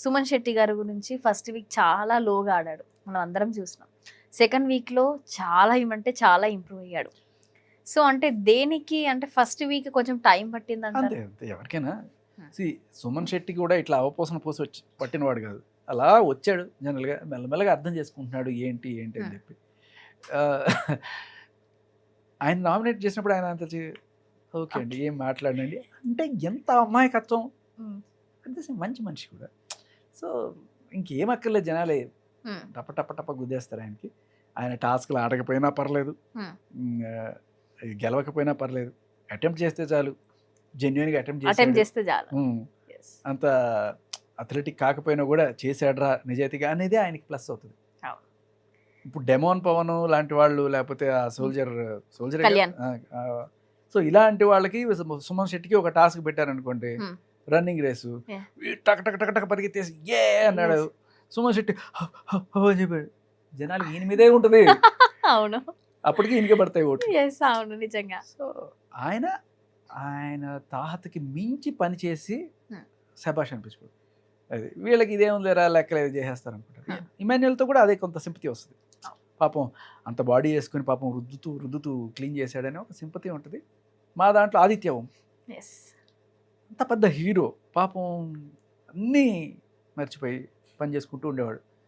సుమన్ శెట్టి గారి గురించి first week చాలా లోగా ఆడాడు, మనం అందరం చూసినాం. సెకండ్ వీక్లో చాలా ఏమంటే చాలా ఇంప్రూవ్ అయ్యాడు. సో అంటే దేనికి అంటే ఫస్ట్ వీక్ కొంచెం టైం పట్టింది అంతే అంటారు. అంతే ఎవరికైనా. సుమన్ శెట్టి కూడా ఇట్లా అవపోసన పోసి వచ్చి పట్టినవాడు కాదు. అలా వచ్చాడు జనరల్గా, మెల్లమెల్లగా అర్థం చేసుకుంటున్నాడు ఏంటి ఏంటి అని చెప్పి. ఆయన నామినేట్ చేసినప్పుడు ఆయన అంత ఓకే అండి ఏం మాట్లాడండి అంటే ఎంత అమాయకత్వం. అంటే మంచి మనిషి కూడా. సో ఇంకేం అక్కర్లేదు, జనాలే టప టప టప గుద్దేస్తారు ఆయనకి. ఆయన టాస్క్లు ఆడకపోయినా పర్లేదు, గెలవకపోయినా పర్లేదు, అటెంప్ట్ చేస్తే చాలు. జెన్యున్గా అటెంప్ట్ చేస్తే చాలు. అంత అథ్లెటిక్ కాకపోయినా కూడా చేశాడ్రా నిజాయితీగా అనేది ఆయనకి ప్లస్ అవుతుంది. ఇప్పుడు డెమోన్ పవన్ లాంటి వాళ్ళు, లేకపోతే ఆ సోల్జర్ కళ్యాణ్. సో ఇలాంటి వాళ్ళకి సుమన్ శెట్టికి ఒక టాస్క్ పెట్టారనుకోండి, రన్నింగ్ రేసు, టక టక టక టక పరిగెత్తేసి ఏ అన్నాడు. సుమన్ శెట్టి అని చెప్పాడు. జనాలకి ఈయన మీదే ఉంటుంది. అవును, అప్పటికి ఈయనకే పడతాయి ఓట్లు. అవును నిజంగా. సో ఆయన ఆయన తాహతకి మించి పని చేసి శబాష్ అనిపించుకోడు. అది వీళ్ళకి ఇదేం లేరా లెక్కలేదు చేసేస్తారు అనుకుంటారు. ఇమాన్యుయల్తో కూడా అదే కొంత సింపతి వస్తుంది. పాపం అంత బాడీ వేసుకుని పాపం రుద్దుతూ క్లీన్ చేశాడని ఒక సింపతి ఉంటుంది. మా దాంట్లో ఆదిత్యవం అంత పెద్ద హీరో పాపం అన్నీ మర్చిపోయి పని చేసుకుంటూ ఉండేవాడు.